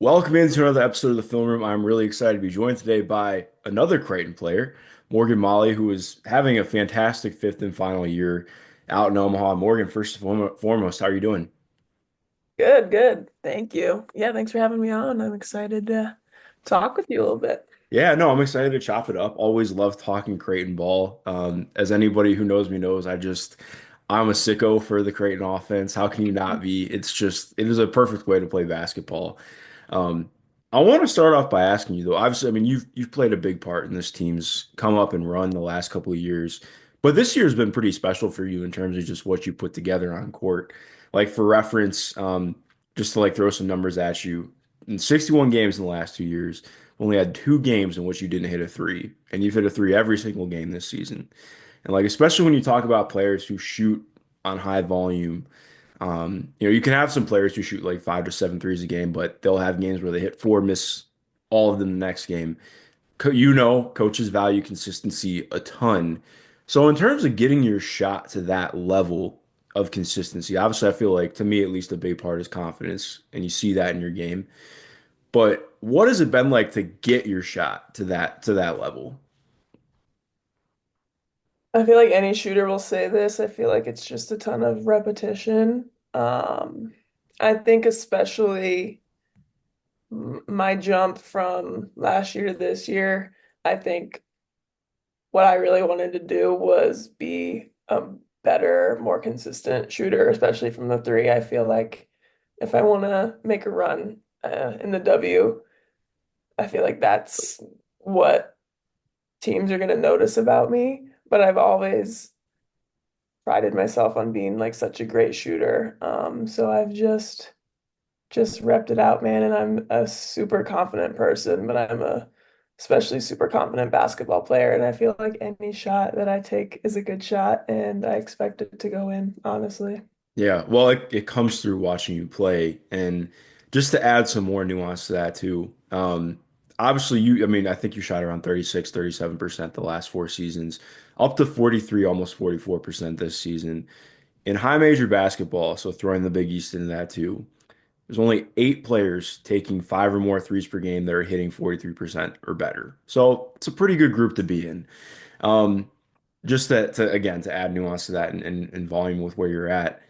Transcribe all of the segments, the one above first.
Welcome into another episode of the Film Room. I'm really excited to be joined today by another Creighton player, Morgan Maly, who is having a fantastic fifth and final year out in Omaha. Morgan, first and foremost, how are you doing? Good, good. Thank you. Yeah, thanks for having me on. I'm excited to talk with you a little bit. Yeah, no, I'm excited to chop it up. Always love talking Creighton ball. As anybody who knows me knows, I'm a sicko for the Creighton offense. How can you not be? It is a perfect way to play basketball. Um, I want to start off by asking you though. Obviously, I mean you've played a big part in this team's come up and run the last couple of years, but this year has been pretty special for you in terms of just what you put together on court. Like for reference, just to like throw some numbers at you, in 61 games in the last 2 years, only had two games in which you didn't hit a three, and you've hit a three every single game this season. And like especially when you talk about players who shoot on high volume. You can have some players who shoot like 5 to 7 threes a game, but they'll have games where they hit four, miss all of them the next game. Coaches value consistency a ton. So in terms of getting your shot to that level of consistency, obviously I feel like to me at least a big part is confidence, and you see that in your game. But what has it been like to get your shot to that level? I feel like any shooter will say this. I feel like it's just a ton of repetition. I think especially my jump from last year to this year, I think what I really wanted to do was be a better, more consistent shooter, especially from the three. I feel like if I want to make a run in the W, I feel like that's what teams are going to notice about me, but I've always prided myself on being like such a great shooter. So I've just repped it out, man, and I'm a super confident person, but I'm a especially super confident basketball player, and I feel like any shot that I take is a good shot, and I expect it to go in, honestly. Yeah, well, it comes through watching you play. And just to add some more nuance to that too, obviously I mean, I think you shot around 36, 37% the last four seasons, up to 43, almost 44% this season. In high major basketball, so throwing the Big East into that too, there's only eight players taking five or more threes per game that are hitting 43% or better. So it's a pretty good group to be in. Um, just that to again to add nuance to that and volume with where you're at.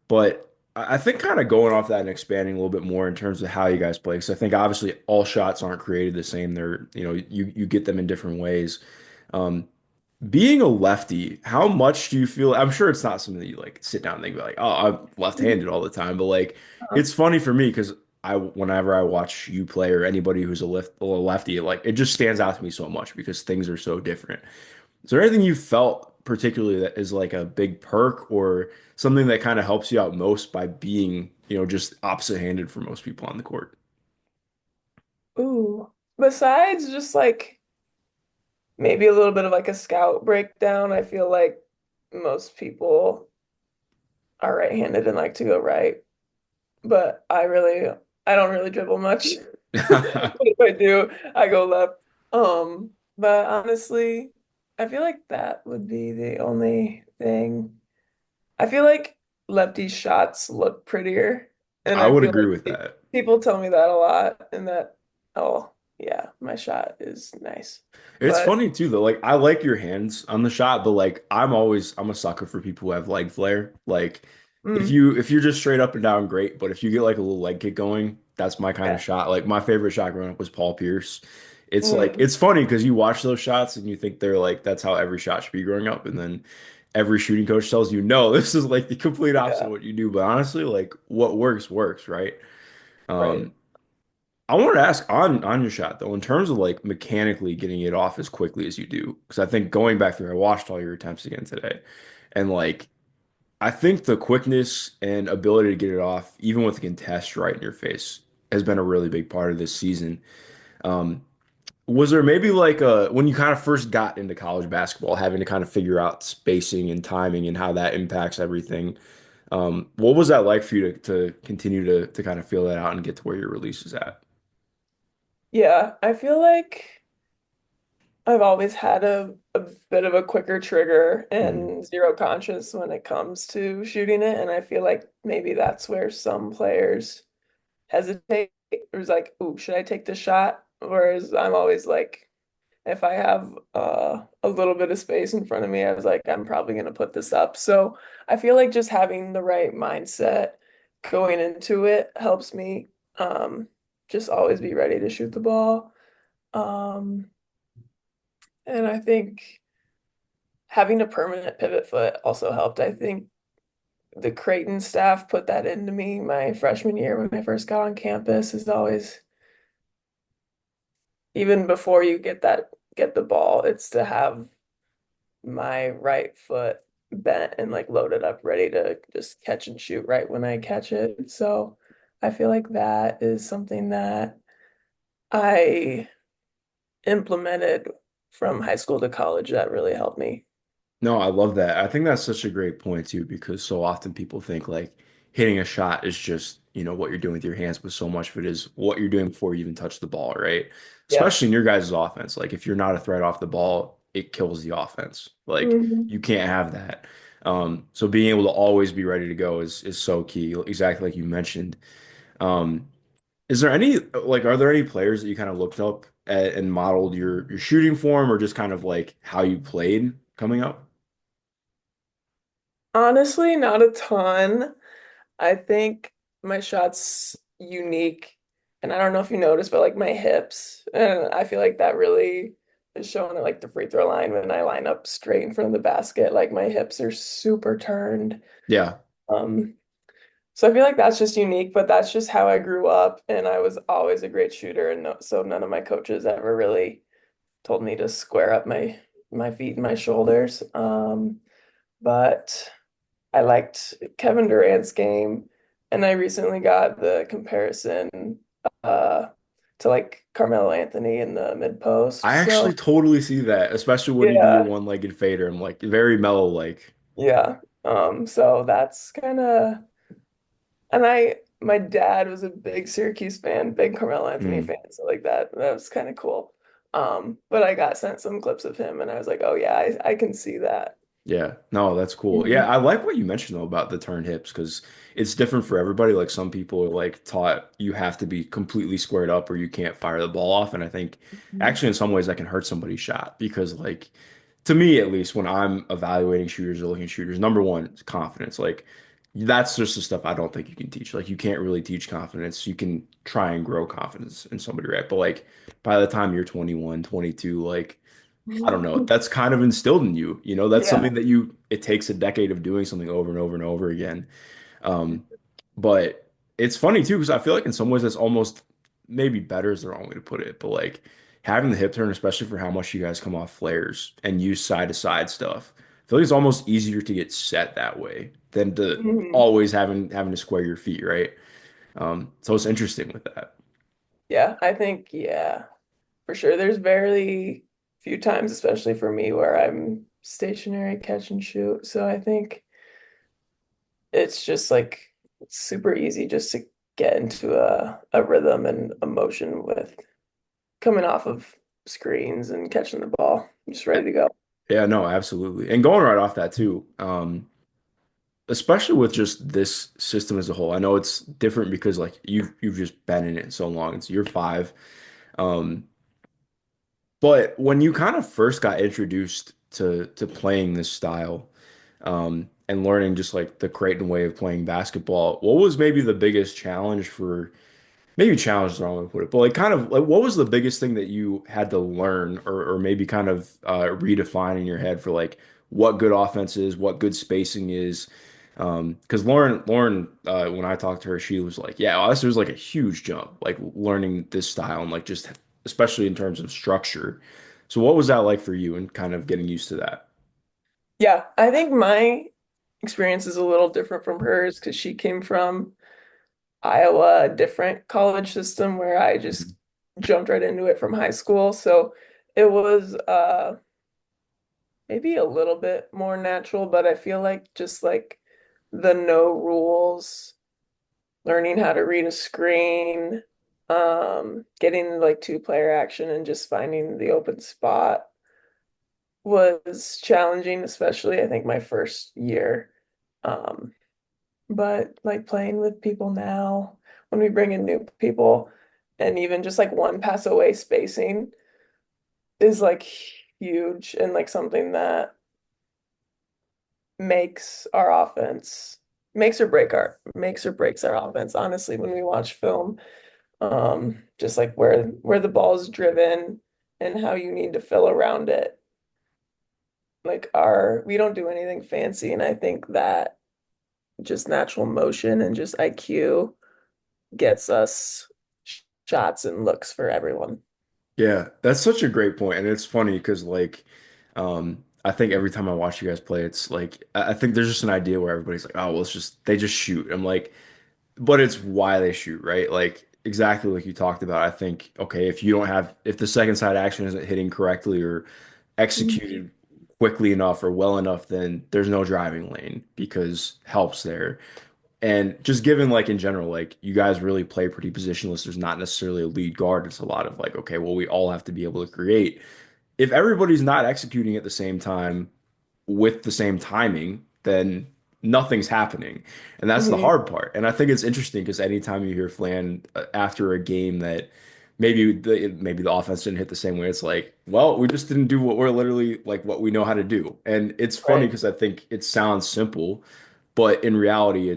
But I think kind of going off that and expanding a little bit more in terms of how you guys play. Because I think obviously all shots aren't created the same. You get them in different ways. Um, Being a lefty, how much do you feel? I'm sure it's not something that you like sit down and think about like, oh, I'm left-handed all the time. But like, Uh, it's funny for me because whenever I watch you play or anybody who's a lefty, like it just stands out to me so much because things are so different. Is there anything you felt particularly that is like a big perk or something that kind of helps you out most by being, just opposite-handed for most people on the court? Ooh. Besides just like maybe a little bit of like a scout breakdown, I feel like most people are right-handed and like to go right. But I don't really dribble much. If I do, I go left. But honestly, I feel like that would be the only thing. I feel like lefty shots look prettier, and I I would feel agree like with that. people tell me that a lot, and that, oh, yeah, my shot is nice. It's But funny too though. Like I like your hands on the shot, but like I'm a sucker for people who have leg flare. Like mm, if you're just straight up and down, great. But if you get like a little leg kick going, that's my kind yeah. of shot. Like my favorite shot growing up was Paul Pierce. It's like Mm, it's funny because you watch those shots and you think they're like that's how every shot should be growing up, and then every shooting coach tells you no, this is like the complete opposite of yeah, what you do. But honestly, like what works works, right? right. Um, I wanted to ask on your shot though, in terms of like mechanically getting it off as quickly as you do, because I think going back through, I watched all your attempts again today, and like I think the quickness and ability to get it off, even with the contest right in your face, has been a really big part of this season. Um, was there maybe like when you kind of first got into college basketball, having to kind of figure out spacing and timing and how that impacts everything? What was that like for you to continue to kind of feel that out and get to where your release is at? Yeah, I feel like I've always had a bit of a quicker trigger Mhm. and zero conscious when it comes to shooting it. And I feel like maybe that's where some players hesitate. it was like, ooh, should I take the shot? Whereas I'm always like, if I have a little bit of space in front of me, I was like, I'm probably gonna put this up. So I feel like just having the right mindset going into it helps me um, just always be ready to shoot the ball. Um, and I think having a permanent pivot foot also helped. I think the Creighton staff put that into me my freshman year when I first got on campus is always even before you get the ball, it's to have my right foot bent and like loaded up, ready to just catch and shoot right when I catch it. So I feel like that is something that I implemented from high school to college that really helped me. No, I love that. I think that's such a great point too, because so often people think like hitting a shot is just, what you're doing with your hands, but so much of it is what you're doing before you even touch the ball, right? Yep. Especially in your guys' offense. Like if you're not a threat off the ball, it kills the offense. Like Mhm. you can't have that. So being able to always be ready to go is so key, exactly like you mentioned. Um, is there any like are there any players that you kind of looked up at and modeled your shooting form or just kind of like how you played coming up? Honestly, not a ton. I think my shot's unique. And I don't know if you noticed, but like my hips, and I feel like that really is shown at like the free throw line when I line up straight in front of the basket. Like my hips are super turned. Yeah. Um, so I feel like that's just unique, but that's just how I grew up, and I was always a great shooter, and so none of my coaches ever really told me to square up my feet and my shoulders. But I liked Kevin Durant's game, and I recently got the comparison uh, to like Carmelo Anthony in the mid post. I actually So totally see that, especially when you do your yeah, one-legged fader. I'm like very mellow like. yeah. So that's kind of, and my dad was a big Syracuse fan, big Carmelo Anthony Mm. fan, so like that was kind of cool. But I got sent some clips of him, and I was like, oh yeah, I can see that. Yeah, no, that's cool. Yeah, Mhm. I like what you mentioned though about the turn hips because it's different for everybody. Like some people are like taught you have to be completely squared up or you can't fire the ball off. And I think actually in some ways that can hurt somebody's shot because like to me at least when I'm evaluating shooters or looking at shooters, number one is confidence. Like that's just the stuff I don't think you can teach. Like you can't really teach confidence. You can try and grow confidence in somebody, right? But like by the time you're 21, 22, like I don't know. That's kind of instilled in you. That's Yeah. something that it takes a decade of doing something over and over and over again. Um, but it's funny too, because I feel like in some ways that's almost maybe better is the wrong way to put it. But like having the hip turn, especially for how much you guys come off flares and use side to side stuff, I feel like it's almost easier to get set that way than to Mhm. always having to square your feet, right? So it's interesting with that. Yeah, I think, yeah. For sure. There's very few times, especially for me, where I'm stationary catch and shoot. So I think it's just like it's super easy just to get into a rhythm and a motion with coming off of screens and catching the ball. I'm just ready to go. Yeah, no, absolutely. And going right off that too. Especially with just this system as a whole. I know it's different because like you've just been in it so long. It's year five. Um, but when you kind of first got introduced to playing this style, and learning just like the Creighton way of playing basketball, what was maybe the biggest challenge for maybe challenge is the wrong way to put it, but like kind of like what was the biggest thing that you had to learn or maybe kind of redefine in your head for like what good offense is, what good spacing is? Because Lauren, when I talked to her, she was like, "Yeah, this was like a huge jump, like learning this style and like just especially in terms of structure." So, what was that like for you and kind of getting used to that? Yeah, I think my experience is a little different from hers because she came from Iowa, a different college system where I just jumped right into it from high school. So it was maybe a little bit more natural, but I feel like just like the no rules, learning how to read a screen, getting like two-player action and just finding the open spot was challenging, especially I think my first year. Um, but like playing with people now, when we bring in new people. and even just like one pass away spacing is like huge and like something that makes our offense makes or breaks our offense, honestly, when we watch film. Just like where the ball is driven and how you need to fill around it. Like our we don't do anything fancy, and I think that just natural motion and just IQ gets us shots and looks for everyone. Yeah, that's such a great point. And it's funny because like I think every time I watch you guys play, it's like I think there's just an idea where everybody's like, oh well it's just they just shoot. I'm like, but it's why they shoot, right? Like exactly like you talked about. I think, okay, if the second side action isn't hitting correctly or Mhm. executed quickly enough or well enough, then there's no driving lane because help's there. And just given like in general, like you guys really play pretty positionless. There's not necessarily a lead guard. It's a lot of like, okay, well, we all have to be able to create. If everybody's not executing at the same time with the same timing, then nothing's happening. And that's the Mhm. hard part. And I think it's interesting because anytime you hear Flan after a game that maybe the offense didn't hit the same way, it's like, well, we just didn't do what we're literally like what we know how to do. And it's funny Right. because I think it sounds simple, but in reality,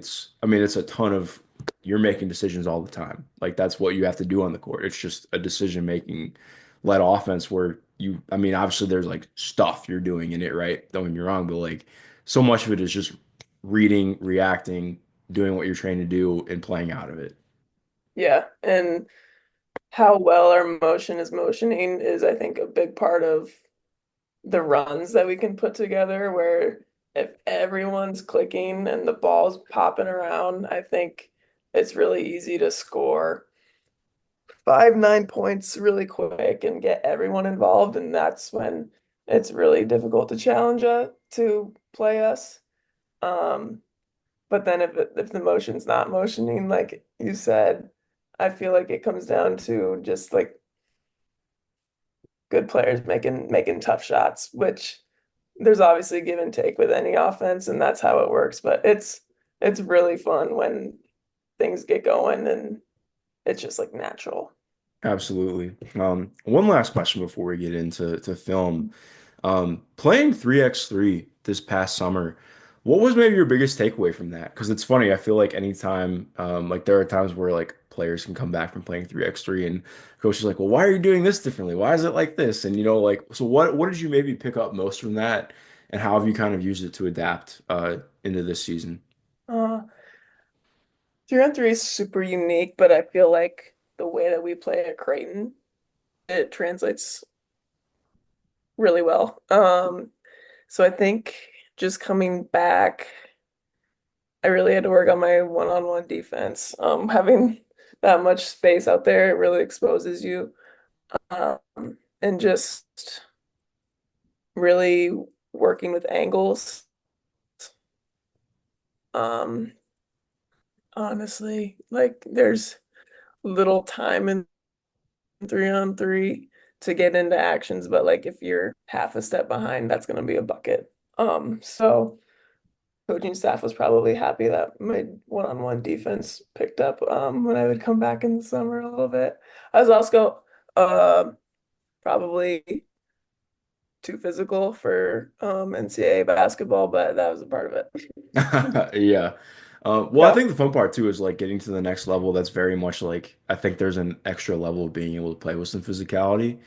I mean, it's a ton of you're making decisions all the time. Like that's what you have to do on the court. It's just a decision making led offense where I mean, obviously there's like stuff you're doing in it, right? Don't get me wrong, but like so much of it is just reading, reacting, doing what you're trained to do and playing out of it. Yeah. And how well our motion is motioning is, I think, a big part of the runs that we can put together where if everyone's clicking and the ball's popping around, I think it's really easy to score 5, 9 points really quick and get everyone involved. And that's when it's really difficult to challenge to play us. Um, but then if the motion's not motioning, like you said, I feel like it comes down to just like good players making tough shots, which there's obviously give and take with any offense, and that's how it works. But it's really fun when things get going and it's just like natural. Absolutely. One last question before we get into film. Playing 3x3 this past summer, what was maybe your biggest takeaway from that? Because it's funny, I feel like anytime, like there are times where like players can come back from playing 3x3 and coach is like, well, why are you doing this differently? Why is it like this? And like, so what did you maybe pick up most from that? And how have you kind of used it to adapt into this season? Uh, 3-on-3 is super unique, but I feel like the way that we play at Creighton, it translates really well. So I think just coming back, I really had to work on my one-on-one defense. Having that much space out there, it really exposes you. Um, and just really working with angles. Um, Honestly, like there's little time in 3-on-3 to get into actions, but like if you're half a step behind, that's gonna be a bucket. So coaching staff was probably happy that my one-on-one defense picked up when I would come back in the summer a little bit. I was also probably too physical for NCAA basketball, but that was a part of it. Yeah. Well, I Yeah. think the fun part too is like getting to the next level. That's very much like I think there's an extra level of being able to play with some physicality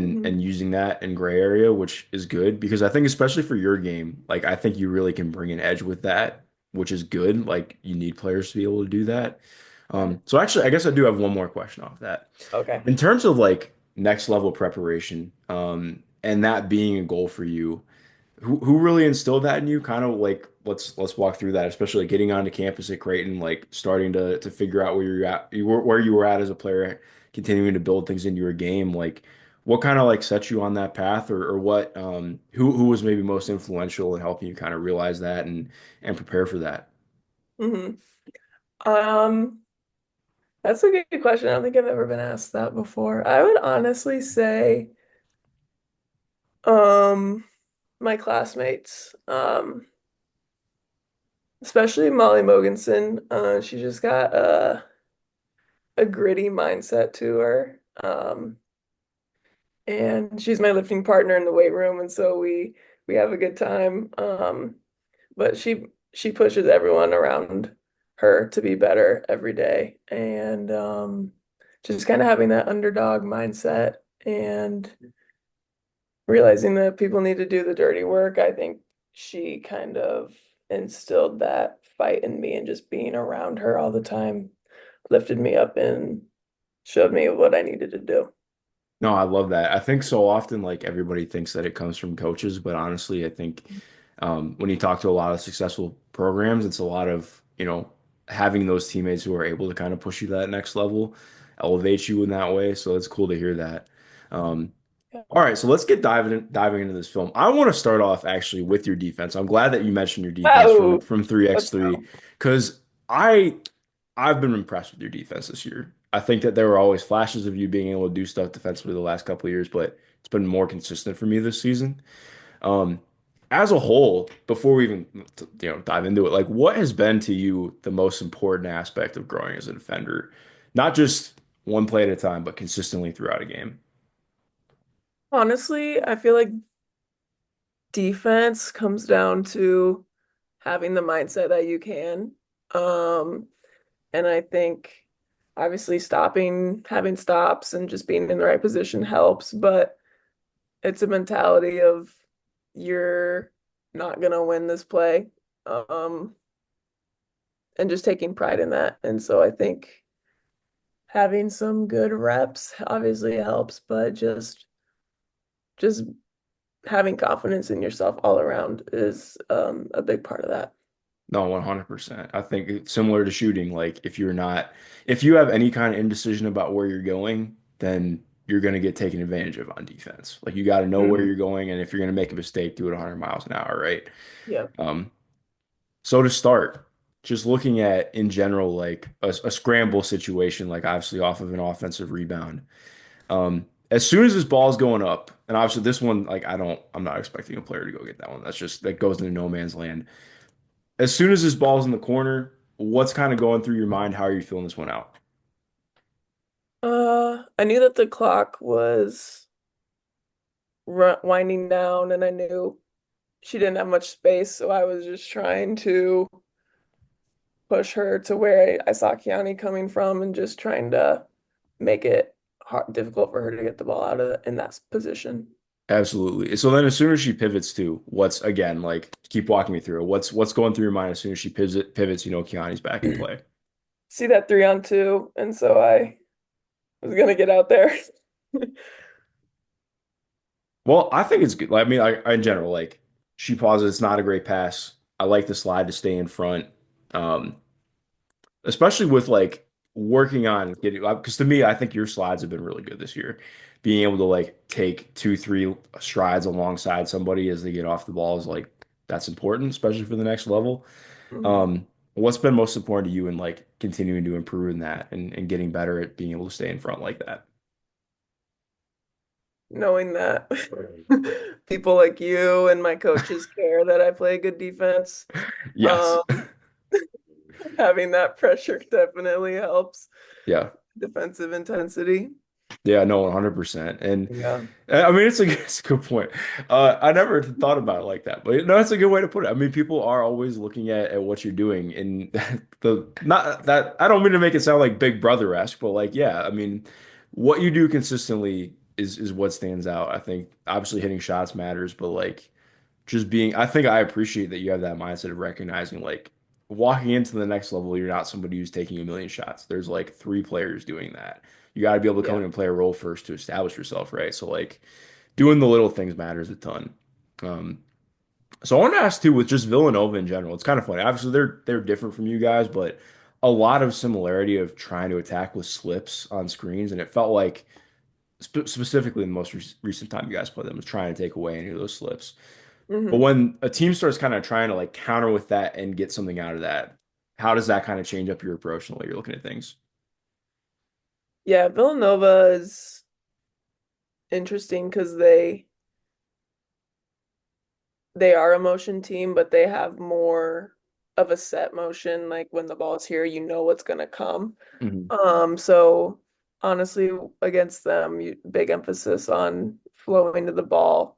Mhm. and using that in gray area, which is good because I think especially for your game, like I think you really can bring an edge with that, which is good. Like you need players to be able to do that. Right. So actually, I guess I do have one more question off that. Okay. In terms of like next level preparation, and that being a goal for you. Who really instilled that in you? Kind of like let's walk through that, especially like getting onto campus at Creighton, like starting to figure out where you were at as a player, continuing to build things into your game. Like what kind of like set you on that path, or what who was maybe most influential in helping you kind of realize that and prepare for that? hmm Um, that's a good question. I don't think I've ever been asked that before. I would honestly say, um, my classmates, especially Molly Mogensen. She just got a gritty mindset to her. And she's my lifting partner in the weight room, and so we have a good time. But she pushes everyone around her to be better every day, and just kind of having that underdog mindset and realizing that people need to do the dirty work. I think she kind of instilled that fight in me, and just being around her all the time lifted me up and showed me what I needed to do. No, I love that. I think so often, like everybody thinks that it comes from coaches, but honestly, I think when you talk to a lot of successful programs, it's a lot of, having those teammates who are able to kind of push you to that next level, elevate you in that way. So it's cool to hear that. Um, Yeah. all right, so let's get diving into this film. I want to start off actually with your defense. I'm glad that you mentioned your defense from Oh, from let's 3x3 go. because I've been impressed with your defense this year. I think that there were always flashes of you being able to do stuff defensively the last couple of years, but it's been more consistent for me this season. Um, as a whole, before we even dive into it, like what has been to you the most important aspect of growing as a defender? Not just one play at a time, but consistently throughout a game. Honestly, I feel like defense comes down to having the mindset that you can. Um, and I think obviously having stops and just being in the right position helps, but it's a mentality of you're not gonna win this play. Um, and just taking pride in that. And so I think having some good reps obviously helps, but just having confidence in yourself all around is a big part of that. No, 100%. I think it's similar to shooting. Like if you have any kind of indecision about where you're going, then you're going to get taken advantage of on defense. Like you got to know where Mhm. you're going, and if you're going to make a mistake, do it 100 miles an hour, right? Yeah. Um, so to start, just looking at in general, like a scramble situation, like obviously off of an offensive rebound. As soon as this ball's going up, and obviously this one, like I'm not expecting a player to go get that one. That's just that goes into no man's land. As soon as this ball's in the corner, what's kind of going through your mind? How are you feeling this one out? I knew that the clock was winding down, and I knew she didn't have much space, so I was just trying to push her to where I saw Kiani coming from, and just trying to make it difficult for her to get the ball out of in that position. Absolutely. So then as soon as she pivots to what's again, like keep walking me through it. What's going through your mind as soon as she pivots, Kiani's back in play. See that 3-on-2, and so I was gonna get out there. Well, I think it's good. Like, I mean, in general, like she pauses, it's not a great pass. I like the slide to stay in front. Um, especially with like working on getting because to me, I think your slides have been really good this year. Being able to like take two, three strides alongside somebody as they get off the ball is like that's important, especially for the next level. Mhm. What's been most important to you in like continuing to improve in that and getting better at being able to stay in front like that? Knowing that people like you and my coaches care that I play good defense. Yes. Um, Having that pressure definitely helps Yeah. defensive intensity. Yeah, no, 100%. And Yeah. I mean, it's a good point. I never thought about it like that, but no, that's a good way to put it. I mean, people are always looking at what you're doing, and the not that I don't mean to make it sound like Big Brother-esque, but like, yeah, I mean, what you do consistently is what stands out. I think obviously hitting shots matters, but like just being, I think I appreciate that you have that mindset of recognizing like walking into the next level, you're not somebody who's taking a million shots. There's like three players doing that. You got to be able to come Yeah. in and play a role first to establish yourself, right? So like doing the little things matters a ton. Um, so I want to ask too with just Villanova in general. It's kind of funny. Obviously, they're different from you guys, but a lot of similarity of trying to attack with slips on screens, and it felt like specifically in the most recent time you guys played them was trying to take away any of those slips. But Hmm. when a team starts kind of trying to like counter with that and get something out of that, how does that kind of change up your approach and the way you're looking at things? Yeah, Villanova is interesting because they are a motion team, but they have more. of a set motion. Like when the ball's here, you know what's gonna come. Hmm. So honestly, against them, big emphasis on flowing to the ball,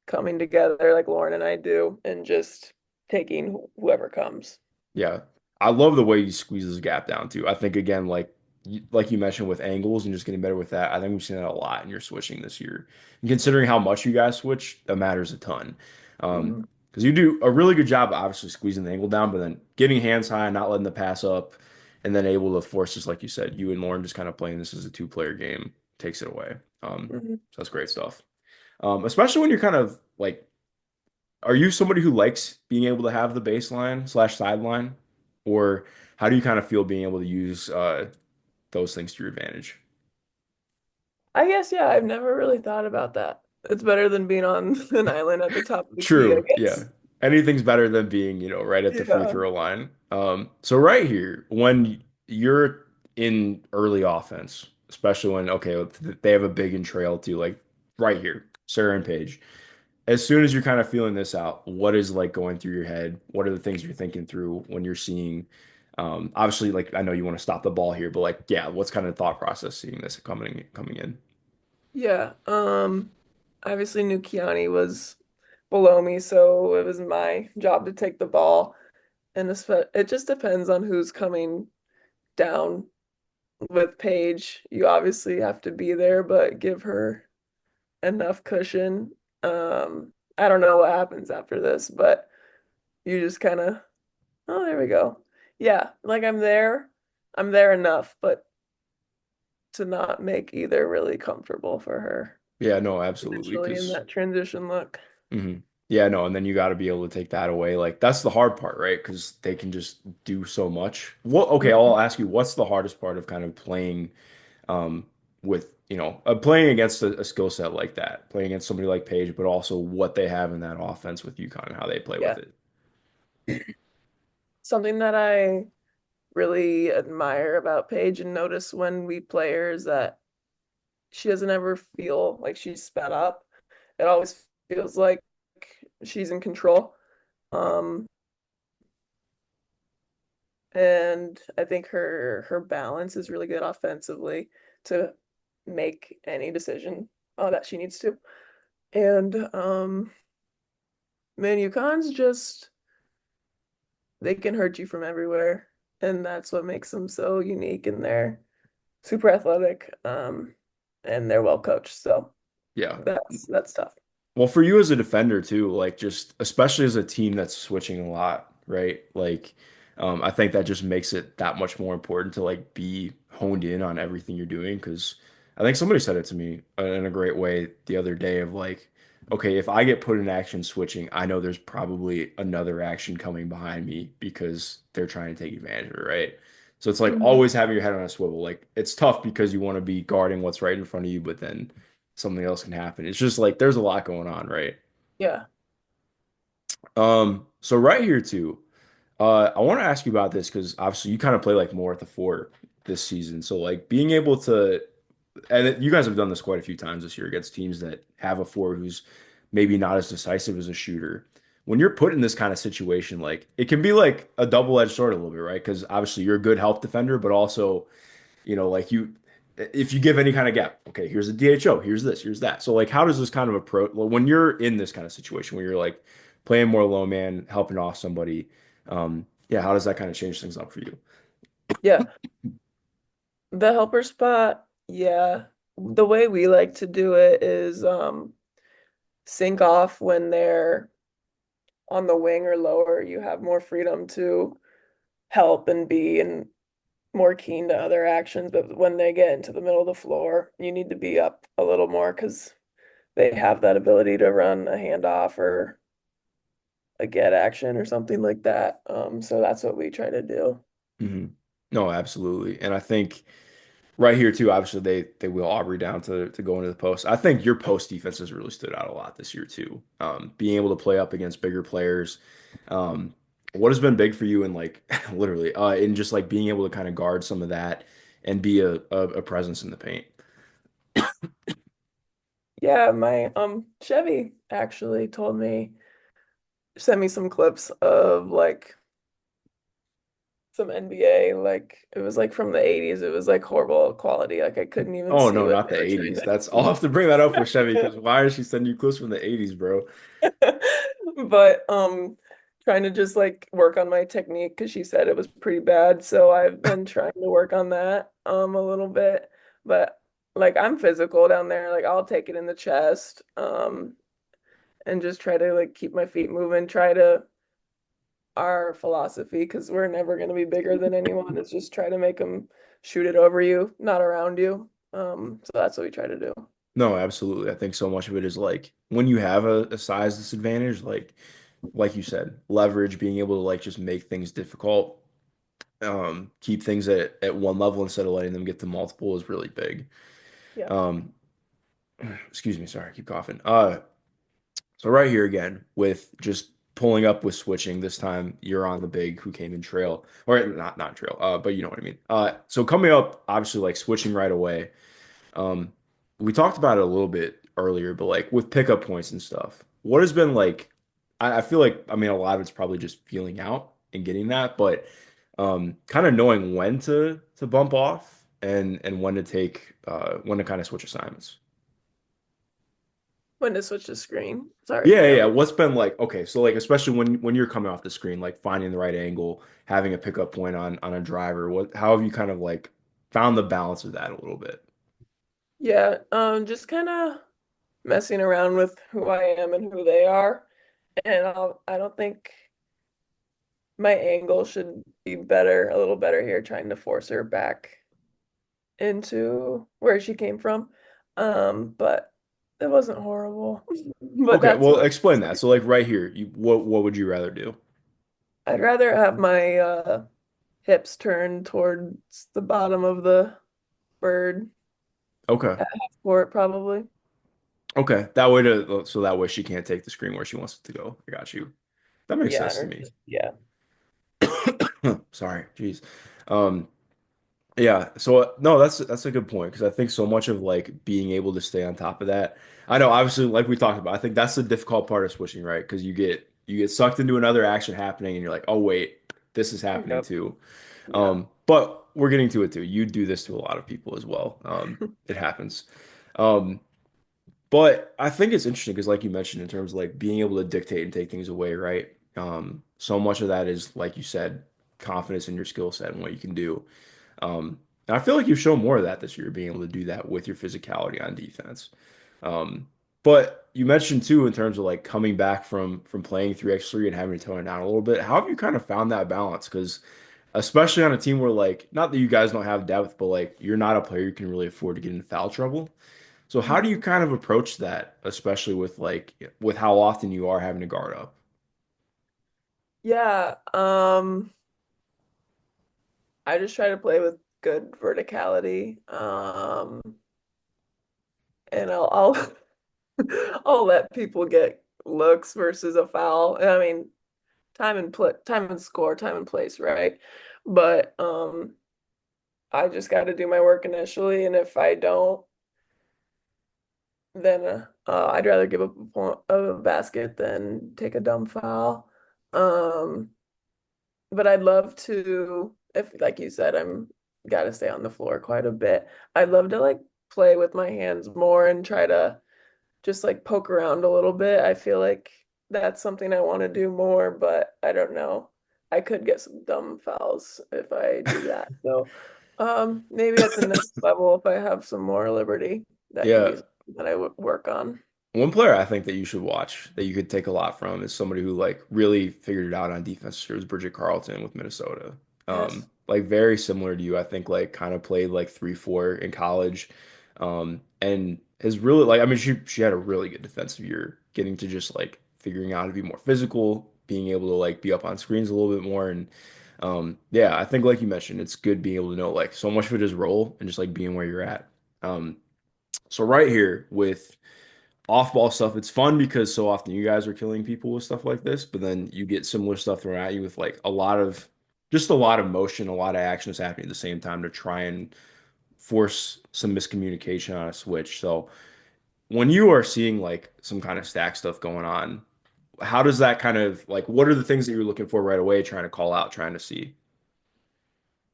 coming together like Lauren and I do, and just taking whoever comes. Yeah. I love the way you squeeze this gap down too. I think again, like you mentioned with angles and just getting better with that, I think we've seen that a lot in your switching this year. And considering how much you guys switch, that matters a ton. Mhm. Because you do a really good job, obviously squeezing the angle down, but then getting hands high, not letting the pass up, and then able to force just like you said, you and Lauren just kind of playing this as a two-player game takes it away. Mhm. So that's great stuff. Especially when you're kind of like, are you somebody who likes being able to have the baseline slash sideline, or how do you kind of feel being able to use those things to your advantage? I guess, yeah, I've never really thought about that. It's better than being on an island at the top of the key, I True, yeah. guess. Anything's better than being, right at the free Yeah. throw line. So right here, when you're in early offense, especially when, okay, they have a big and trail too, like right here, Sarah and Paige. As soon as you're kind of feeling this out, what is like going through your head? What are the things you're thinking through when you're seeing, obviously, like I know you want to stop the ball here, but like, yeah, what's kind of the thought process seeing this coming in? Yeah. Obviously knew Kiani was below me, so it was my job to take the ball. And it just depends on who's coming down with Paige. You obviously have to be there, but give her enough cushion. I don't know what happens after this, but you just kind of, oh, there we go. Yeah, like I'm there. I'm there enough, but to not make either really comfortable for her Yeah, no, absolutely, initially in because that transition look. yeah, no, and then you got to be able to take that away. Like that's the hard part, right? Because they can just do so much. What? Okay, I'll Mhm. ask you, what's the hardest part of kind of playing with, playing against a skill set like that, playing against somebody like Paige, but also what they have in that offense with UConn and how they play with Yeah. it. Something that I really admire about Paige and notice when we play her is that she doesn't ever feel like she's sped up. It always feels like she's in control. Um, and I think her balance is really good offensively to make any decision that she needs to. And man, UConn's just they can hurt you from everywhere, and that's what makes them so unique. And they're super athletic, and they're well coached. So Yeah. that's tough. Well, for you as a defender too, like just especially as a team that's switching a lot, right? Like, I think that just makes it that much more important to like be honed in on everything you're doing. Because I think somebody said it to me in a great way the other day of like, okay, if I get put in action switching, I know there's probably another action coming behind me because they're trying to take advantage of it, right? So it's like Mhm. always having your head on a swivel. Like it's tough because you want to be guarding what's right in front of you, but then something else can happen. It's just like there's a lot going on, right? Yeah. So right here too, I want to ask you about this because obviously you kind of play like more at the four this season. So like being able to, and you guys have done this quite a few times this year against teams that have a four who's maybe not as decisive as a shooter. When you're put in this kind of situation, like it can be like a double-edged sword a little bit, right? Because obviously you're a good help defender, but also like if you give any kind of gap, okay, here's a DHO, here's this, here's that. So like, how does this kind of approach, well, when you're in this kind of situation where you're like playing more low man, helping off somebody, yeah, how does that kind of change things up for you? Yeah. The helper spot, yeah. The way we like to do it is sync off when they're on the wing or lower. You have more freedom to help and be and more keen to other actions. But when they get into the middle of the floor, you need to be up a little more because they have that ability to run a handoff or a get action or something like that. So that's what we try to do. Hmm. No, absolutely. And I think right here too, obviously they will Aubrey down to go into the post. I think your post defense has really stood out a lot this year too. Being able to play up against bigger players. Um, what has been big for you in like literally in just like being able to kind of guard some of that and be a presence in the paint. Yeah, my Chevy actually told me sent me some clips of like some NBA, like it was like from the 80s. It was like horrible quality. Like I couldn't even Oh see no, what not they the were trying 80s. to That's I'll have to see. bring that up with Chevy because why is she sending you clips from the 80s, bro? But trying to just like work on my technique because she said it was pretty bad. So I've been trying to work on that a little bit. But like I'm physical down there. Like I'll take it in the chest and just try to like keep my feet moving, try to our philosophy because we're never going to be bigger than anyone is just try to make them shoot it over you, not around you. So that's what we try to do. No, absolutely. I think so much of it is like when you have a size disadvantage, like you said, leverage, being able to like just make things difficult, keep things at one level instead of letting them get to multiple is really big. Yeah. Um, excuse me, sorry, I keep coughing. So right here again with just pulling up with switching. This time you're on the big who came in trail, or not trail, but you know what I mean. So coming up, obviously like switching right away. Um, we talked about it a little bit earlier, but like with pickup points and stuff, what has been like? I feel like I mean a lot of it's probably just feeling out and getting that, but kind of knowing when to bump off and when to take when to kind of switch assignments. When to switch the screen. Sorry, Yeah, can yeah, you yeah. What's been like, okay, so like especially when you're coming off the screen, like finding the right angle, having a pickup point on a driver, how have you kind of like found the balance of that a little bit? Yeah, just kind of messing around with who I am and who they are. And I don't think my angle should be better, a little better here, trying to force her back into where she came from. But it wasn't horrible. But Okay, that's well, what explain that. So like right here, what would you rather do? I'd rather have my hips turned towards the bottom of the bird Okay. at half court, probably. Okay. That way to so that way she can't take the screen where she wants it to go. I got you. That makes Yeah, sense to or me. just yeah. Sorry, jeez. Um, yeah, so no, that's a good point because I think so much of like being able to stay on top of that. I know obviously like we talked about, I think that's the difficult part of switching, right? Because you get sucked into another action happening and you're like, "Oh wait, this is happening Yep. too." Yeah. But we're getting to it too. You do this to a lot of people as well. It happens. Um, But I think it's interesting because, like you mentioned, in terms of like being able to dictate and take things away, right? So much of that is, like you said, confidence in your skill set and what you can do. And I feel like you've shown more of that this year, being able to do that with your physicality on defense. Um, but you mentioned too, in terms of like coming back from playing 3x3 and having to tone it down a little bit. How have you kind of found that balance? Because especially on a team where like, not that you guys don't have depth, but like you're not a player you can really afford to get into foul trouble. So how do you hmm kind of approach that, especially with like with how often you are having to guard up? Yeah. I just try to play with good verticality. And I'll I'll let people get looks versus a foul. I mean, time and score, time and place, right? But I just got to do my work initially, and if I don't, then I'd rather give up a point of a basket than take a dumb foul. Um, but I'd love to, if like you said, I'm got to stay on the floor quite a bit. I'd love to like play with my hands more and try to just like poke around a little bit. I feel like that's something I want to do more, but I don't know. I could get some dumb fouls if I do that. So, maybe at the next level, if I have some more liberty, that could be Yeah, something that I would work on. one player I think that you should watch that you could take a lot from is somebody who like really figured it out on defense. It was Bridget Carlton with Minnesota. Yes. Like very similar to you. I think like kind of played like 3-4 in college. And has really like I mean she had a really good defensive year, getting to just like figuring out how to be more physical, being able to like be up on screens a little bit more and yeah, I think like you mentioned, it's good being able to know like so much of it is role and just like being where you're at. Um, so right here with off-ball stuff, it's fun because so often you guys are killing people with stuff like this, but then you get similar stuff thrown at you with like just a lot of motion, a lot of action is happening at the same time to try and force some miscommunication on a switch. So when you are seeing like some kind of stack stuff going on, how does that kind of like what are the things that you're looking for right away, trying to call out, trying to see?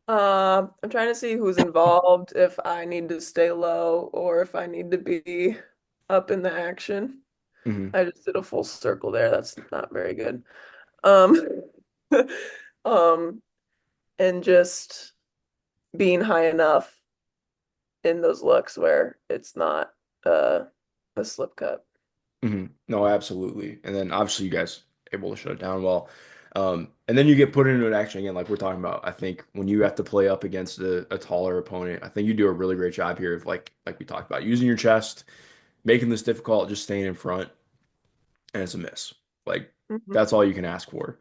I'm trying to see who's involved, if I need to stay low or if I need to be up in the action. Hmm. I just did a full circle there. That's not very good. Um, um, and just being high enough in those looks where it's not uh, a slip cut. Hmm. No, absolutely. And then obviously you guys able to shut it down well. And then you get put into an action again, like we're talking about. I think when you have to play up against a taller opponent, I think you do a really great job here of like we talked about, using your chest, making this difficult, just staying in front, and it's a miss. Like Mhm. that's all you can ask for.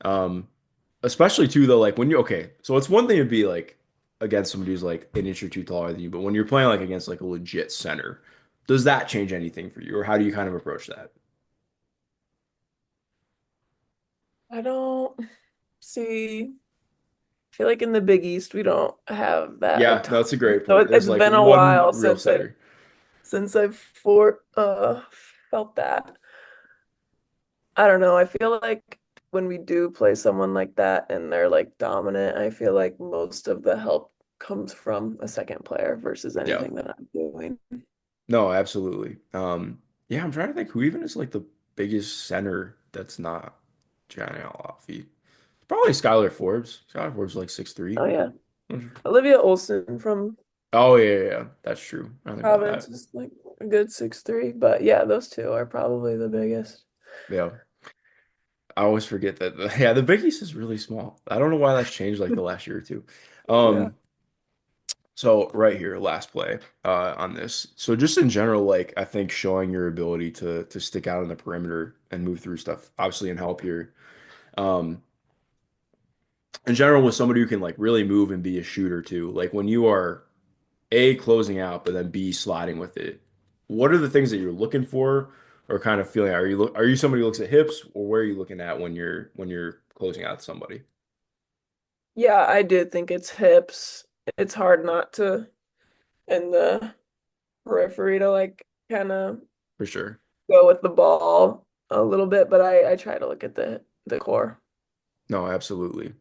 Um, Especially too though, like when you okay, so it's one thing to be like against somebody who's like an inch or two taller than you, but when you're playing like against like a legit center, does that change anything for you, or how do you kind of approach that? I don't see, I feel like in the Big East we don't have that a Yeah, no, ton. that's a great So point. There's it's like been a one while real center. since I've felt that. I don't know. I feel like when we do play someone like that and they're like dominant, I feel like most of the help comes from a second player versus Yeah. anything that I'm doing. No, absolutely. Yeah, I'm trying to think who even is like the biggest center that's not Johnny Alaffi. Probably Skylar Forbes. Skylar Forbes is like 6'3". Oh yeah. Olivia Olson from Oh yeah, yeah, yeah. That's true. I think about Providence that. is like a good 6'3", but yeah, those two are probably the biggest. Yeah. I always forget that yeah, the Big East is really small. I don't know why that's changed like the last year or two. Yeah. Um, so right here, last play on this. So just in general, like I think showing your ability to stick out on the perimeter and move through stuff, obviously in help here. Um, in general, with somebody who can like really move and be a shooter too, like when you are A, closing out, but then B, sliding with it, what are the things that you're looking for or kind of feeling? Are you somebody who looks at hips, or where are you looking at when you're closing out somebody? Yeah, I do think it's hips. It's hard not to in the periphery to like kind of For sure. go with the ball a little bit, but I try to look at the core. No, absolutely.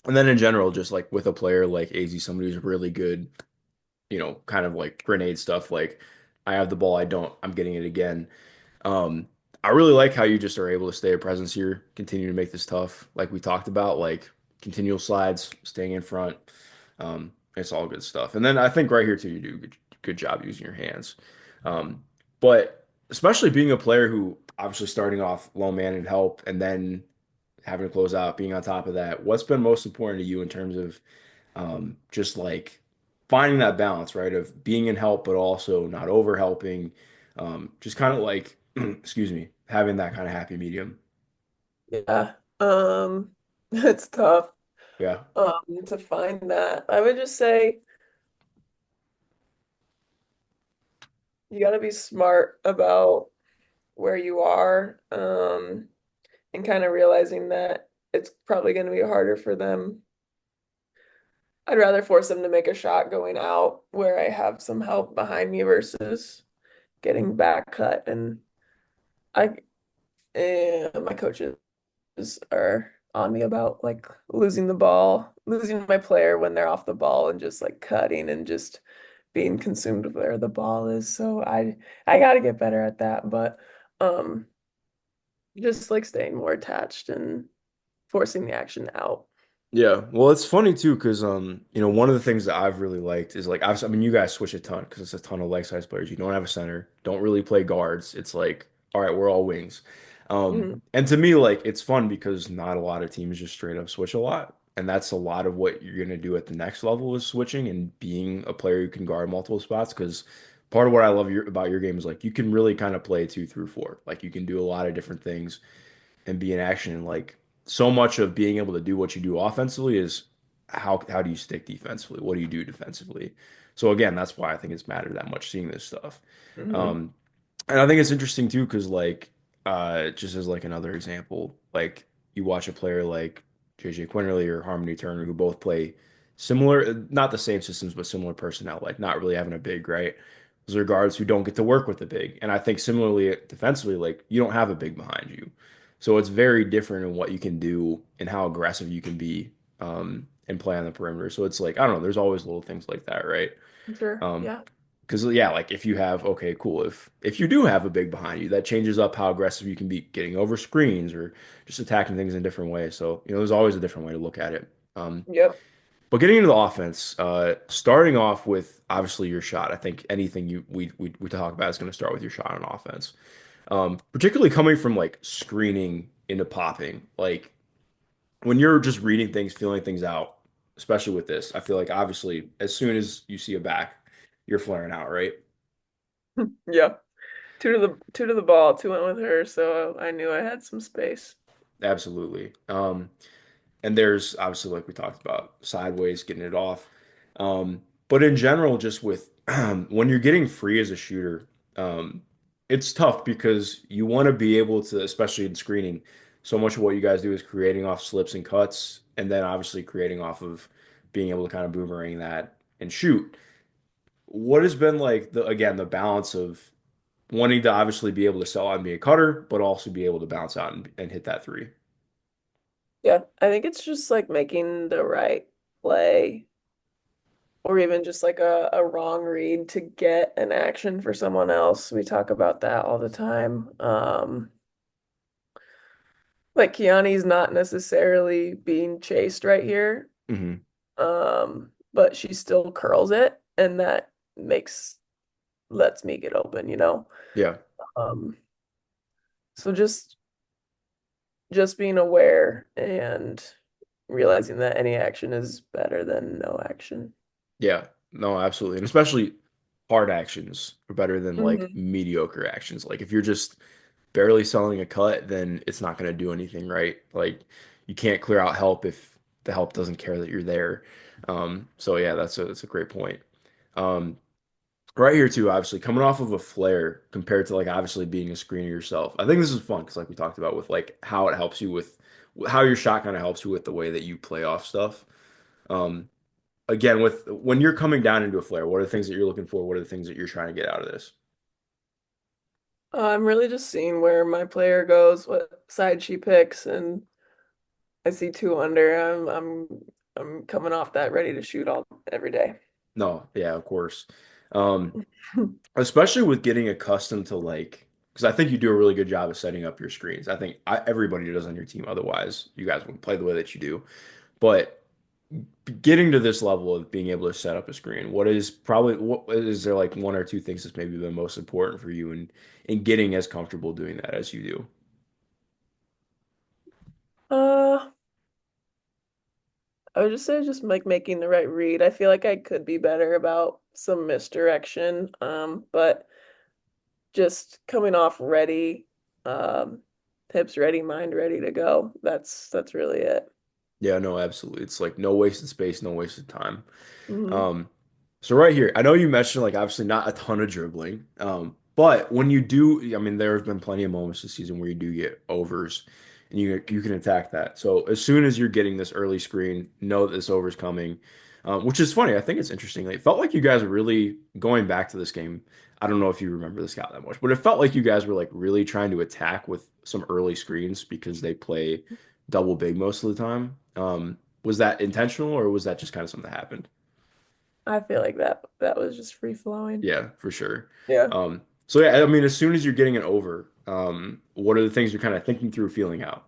And then in general, just like with a player like AZ, somebody who's really good, kind of like grenade stuff, like I have the ball, I'm getting it again. Um, I really like how you just are able to stay a presence here, continue to make this tough, like we talked about, like continual slides, staying in front. It's all good stuff. And then I think right here too, you do a good job using your hands. Um, but especially being a player who obviously starting off low man and help, and then having to close out, being on top of that, what's been most important to you in terms of just like finding that balance, right? Of being in help, but also not over helping. Just kind of like, excuse me, having that kind of happy medium. Yeah. It's tough Yeah. to find that. I would just say you got to be smart about where you are, and kind of realizing that it's probably going to be harder for them. I'd rather force them to make a shot going out where I have some help behind me versus getting back cut. And my coaches are on me about like losing the ball, losing my player when they're off the ball and just like cutting and just being consumed with where the ball is. So I got to get better at that, but um just like staying more attached and forcing the action out. Yeah, well, it's funny too because one of the things that I've really liked is like I mean, you guys switch a ton because it's a ton of leg size players. You don't have a center, don't really play guards. It's like, all right, we're all wings. Mhm. And to me, like it's fun because not a lot of teams just straight up switch a lot, and that's a lot of what you're gonna do at the next level is switching and being a player who can guard multiple spots. Because part of what I love about your game is like you can really kind of play 2 through 4. Like you can do a lot of different things and be in action. And like so much of being able to do what you do offensively is how do you stick defensively? What do you do defensively? So again, that's why I think it's mattered that much seeing this stuff. Mhm. Um, and I think it's interesting too, because like just as like another example, like you watch a player like JJ Quinterly or Harmony Turner who both play similar, not the same systems, but similar personnel, like not really having a big, right? Those are guards who don't get to work with the big. And I think similarly defensively, like you don't have a big behind you. So it's very different in what you can do and how aggressive you can be. and play on the perimeter. So it's like, I don't know, there's always little things like that, right? Sure. Um, Yeah. because yeah, like if you have okay, cool. If you do have a big behind you, that changes up how aggressive you can be getting over screens or just attacking things in different ways. So, there's always a different way to look at it. Yep. But getting into the offense, starting off with obviously your shot. I think anything we talk about is going to start with your shot on offense. Particularly coming from like screening into popping. Like when you're just reading things, feeling things out, especially with this, I feel like obviously as soon as you see a back, you're flaring out, right? Yeah. Two to the ball, two went with her, so I knew I had some space. Absolutely. And there's obviously, like we talked about, sideways, getting it off. But in general, just with when you're getting free as a shooter, it's tough because you want to be able to, especially in screening, so much of what you guys do is creating off slips and cuts, and then obviously creating off of being able to kind of boomerang that and shoot. What has been like again the balance of wanting to obviously be able to sell out and be a cutter, but also be able to bounce out and hit that three? Yeah, I think it's just like making the right play or even just like a wrong read to get an action for someone else. We talk about that all the time. Like Kiani's not necessarily being chased right here, Hmm. but she still curls it, and that makes lets me get open. Yeah. Um, so just being aware and realizing that any action is better than no action. Yeah, no, absolutely. And especially hard actions are better than like Hmm. mediocre actions. Like if you're just barely selling a cut, then it's not going to do anything, right? Like you can't clear out help if the help doesn't care that you're there. So yeah, that's a great point. Um, right here too, obviously coming off of a flare compared to like obviously being a screener yourself. I think this is fun because like we talked about with like how it helps you with how your shot kind of helps you with the way that you play off stuff. Um, again, with when you're coming down into a flare, what are the things that you're looking for? What are the things that you're trying to get out of this? I'm really just seeing where my player goes, what side she picks, and I see two under. I'm coming off that ready to shoot all every day. No, yeah, of course. Um, especially with getting accustomed to like, because I think you do a really good job of setting up your screens. I think everybody does on your team. Otherwise, you guys wouldn't play the way that you do. But getting to this level of being able to set up a screen, what is there like one or two things that's maybe the most important for you in getting as comfortable doing that as you do? Uh, I would just say just like making the right read. I feel like I could be better about some misdirection, but just coming off ready, um, hips ready, mind ready to go. That's really it. Yeah, no, absolutely. It's like no wasted space, no wasted time. Hmm. Um, so right here, I know you mentioned like obviously not a ton of dribbling, but when you do, I mean, there have been plenty of moments this season where you do get overs, and you can attack that. So as soon as you're getting this early screen, know that this over's coming, which is funny. I think it's interesting. Like, it felt like you guys were really going back to this game. I don't know if you remember this guy that much, but it felt like you guys were like really trying to attack with some early screens because they play double big most of the time. Was that intentional or was that just kind of something that happened? I feel like that was just free flowing. Yeah, for sure. Yeah. So yeah, I mean, as soon as you're getting it over, what are the things you're kind of thinking through, feeling out?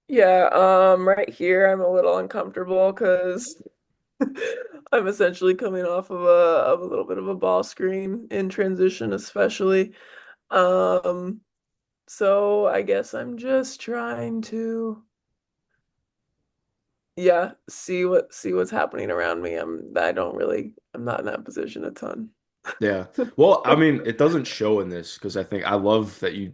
Yeah, right here I'm a little uncomfortable because I'm essentially coming off of a little bit of a ball screen in transition, especially. Um, so I guess I'm just trying to, yeah, see what's happening around me. I'm not in that position a ton. Yeah. Well, I mean, it doesn't show in this because I think I love that you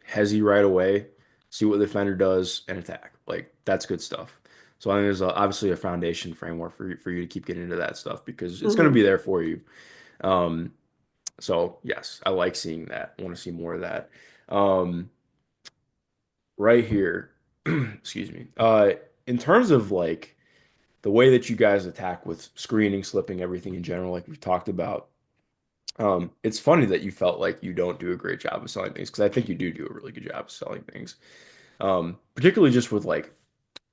hezzy right away, see what the defender does, and attack. Like that's good stuff. So I think there's obviously a foundation framework for you to keep getting into that stuff because it's going to be Hmm. there for you. Um, so yes, I like seeing that. I want to see more of that. Um, right here, excuse me. In terms of like the way that you guys attack with screening, slipping, everything in general, like we've talked about, it's funny that you felt like you don't do a great job of selling things because I think you do a really good job of selling things. Particularly just with like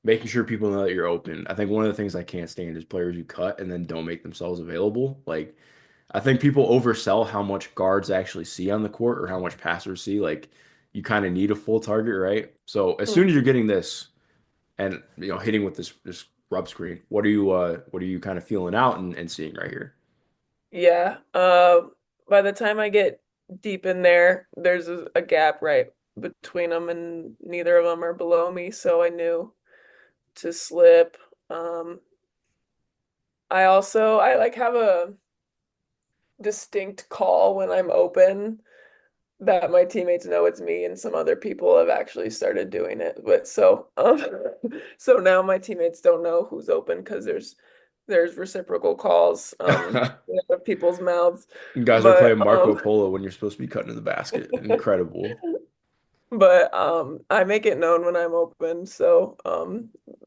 making sure people know that you're open. I think one of the things I can't stand is players who cut and then don't make themselves available. Like I think people oversell how much guards actually see on the court or how much passers see. Like you kind of need a full target, right? So as soon as you're getting this and hitting with this rub screen, what are you kind of feeling out and seeing right here? Yeah. By the time I get deep in there, there's a gap right between them, and neither of them are below me, so I knew to slip. Um, I like have a distinct call when I'm open that my teammates know it's me, and some other people have actually started doing it. But so now my teammates don't know who's open because there's reciprocal calls out of people's mouths. You guys are But playing Marco Polo when you're supposed to be cutting to the basket. Incredible. I make it known when I'm open, so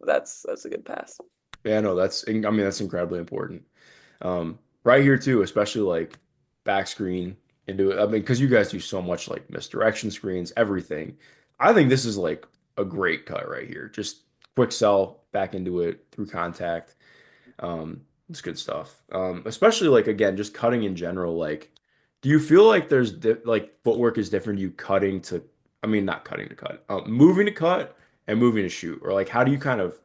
that's a good pass. Yeah, no, that's incredibly important. Right here too, especially like back screen into it. I mean, because you guys do so much like misdirection screens, everything. I think this is like a great cut right here. Just quick sell back into it through contact. It's good stuff. Especially like again, just cutting in general. Like, do you feel like there's like footwork is different? You cutting to, I mean, not cutting to cut, moving to cut and moving to shoot, or like how do you kind of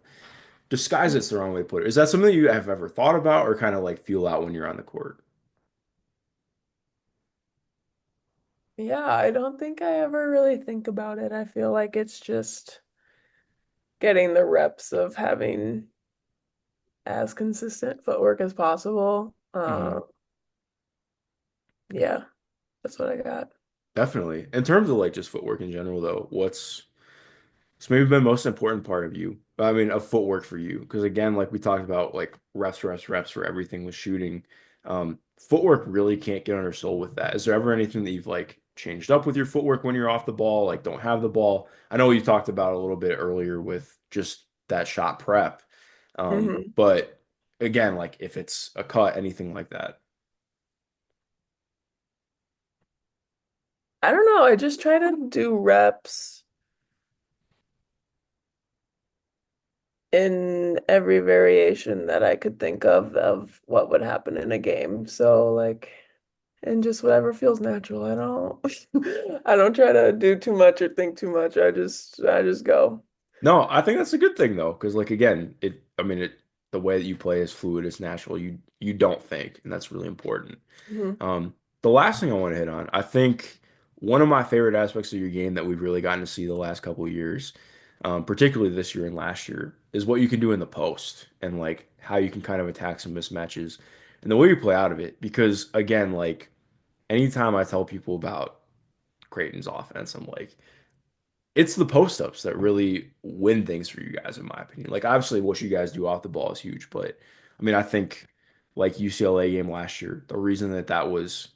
disguise it's the wrong way to put it. Is that something you have ever thought about or kind of like feel out when you're on the court? Yeah, I don't think I ever really think about it. I feel like it's just getting the reps of having as consistent footwork as possible. Hmm. Yeah, that's what I got. Definitely. In terms of like just footwork in general, though, what's maybe been the most important part of you? I mean, of footwork for you? Because again, like we talked about, like reps for everything with shooting. Footwork really can't get under soul with that. Is there ever anything that you've like changed up with your footwork when you're off the ball, like don't have the ball? I know you talked about a little bit earlier with just that shot prep. But again, like if it's a cut, anything like that. I don't know. I just try to do reps in every variation that I could think of what would happen in a game. So like, and just whatever feels natural. I don't I don't try to do too much or think too much. I just go. No, I think that's a good thing though, because like again, I mean the way that you play is fluid, it's natural. You don't think, and that's really important. Mhm. The last thing I want to hit on, I think one of my favorite aspects of your game that we've really gotten to see the last couple of years, particularly this year and last year, is what you can do in the post and like how you can kind of attack some mismatches and the way you play out of it. Because again, like anytime I tell people about Creighton's offense, I'm like, it's the post ups that really win things for you guys, in my opinion. Like, obviously, what you guys do off the ball is huge, but I mean, I think like UCLA game last year, the reason that that was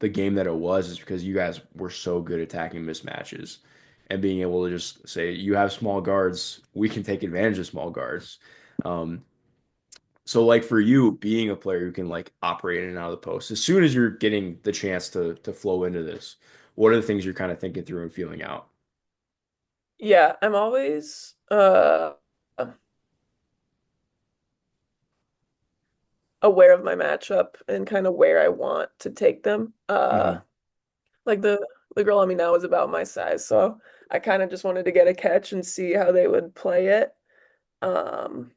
the game that it was is because you guys were so good attacking mismatches and being able to just say, you have small guards, we can take advantage of small guards. Um, so, like for you, being a player who can like operate in and out of the post, as soon as you're getting the chance to flow into this, what are the things you're kind of thinking through and feeling out? Yeah, I'm always aware of my matchup and kind of where I want to take them. Hmm. Like the girl on me now is about my size, so I kind of just wanted to get a catch and see how they would play it. Um,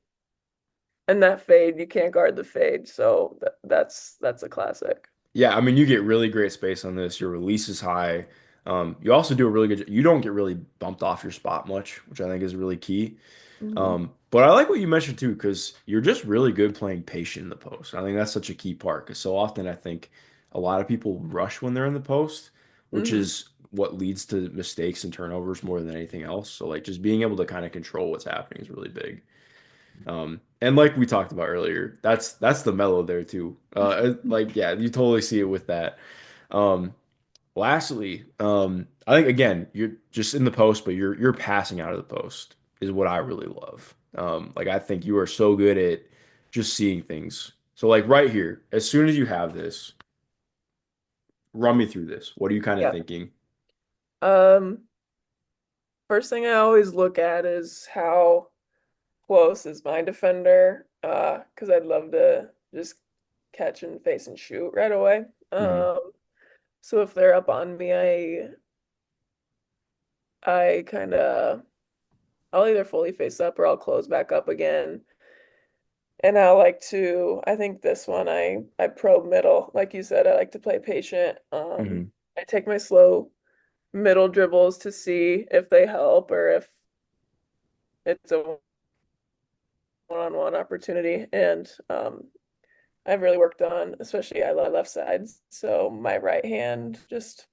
and that fade, you can't guard the fade, so that's a classic. Yeah, I mean, you get really great space on this. Your release is high. You also do a really good. You don't get really bumped off your spot much, which I think is really key. Hmm. But I like what you mentioned too, because you're just really good playing patient in the post. I think that's such a key part because so often I think a lot of people rush when they're in the post, which Hmm. is what leads to mistakes and turnovers more than anything else. So like just being able to kind of control what's happening is really big. And like we talked about earlier, that's the mellow there too. Like yeah, you totally see it with that. Um, Lastly, I think again, you're just in the post, but you're passing out of the post is what I really love. Like I think you are so good at just seeing things. So like right here, as soon as you have this, run me through this. What are you kind of Yeah. thinking? Um, First thing I always look at is how close as my defender, because I'd love to just catch and face and shoot right away. Hmm. So if they're up on me, I kind of I'll either fully face up or I'll close back up again. And I think this one I probe middle. Like you said, I like to play patient. Hmm. I take my slow middle dribbles to see if they help or if it's a one-on-one opportunity. And I've really worked on, especially I love left sides. So my right hand, just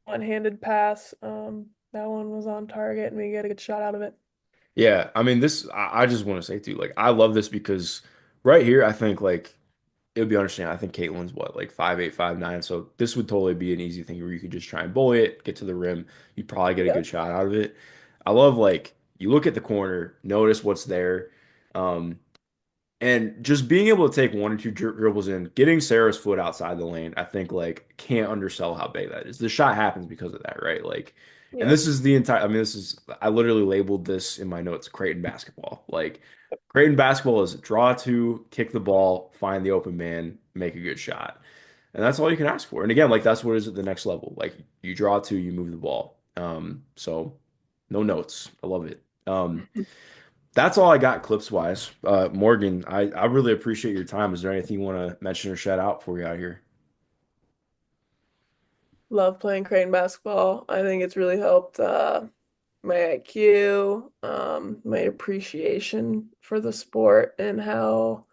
one-handed pass. That one was on target and we get a good shot out of it. Yeah, I mean this I just want to say too, like I love this because right here I think like it would be understandable. I think Caitlin's what, like 5'8", 5'9", so this would totally be an easy thing where you could just try and bully it, get to the rim, you'd probably get a good Yep. shot out of it. I love like you look at the corner, notice what's there. Um, And just being able to take one or two dribbles in, getting Sarah's foot outside the lane, I think like can't undersell how big that is. The shot happens because of that, right? Like, and Yep. this is the entire, I mean, this is, I literally labeled this in my notes, Creighton basketball. Like, Creighton basketball is draw two, kick the ball, find the open man, make a good shot. And that's all you can ask for. And again, like that's what is at the next level. Like you draw two, you move the ball. So no notes. I love it. That's all I got clips wise. Morgan, I really appreciate your time. Is there anything you want to mention or shout out before we out here? Love playing Creighton basketball. I think it's really helped my IQ, my appreciation for the sport and how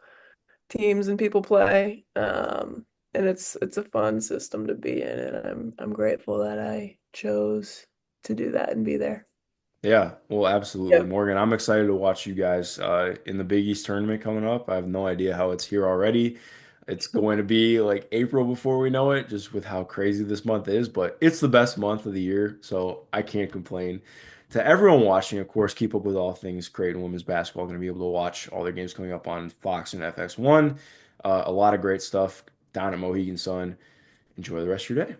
teams and people play. And it's a fun system to be in, and I'm grateful that I chose to do that and be there. Yeah, well, absolutely. Yep. Morgan, I'm excited to watch you guys in the Big East tournament coming up. I have no idea how it's here already. It's going to be like April before we know it, just with how crazy this month is, but it's the best month of the year, so I can't complain. To everyone watching, of course, keep up with all things Creighton women's basketball. Going to be able to watch all their games coming up on Fox and FX1. A lot of great stuff down at Mohegan Sun. Enjoy the rest of your day.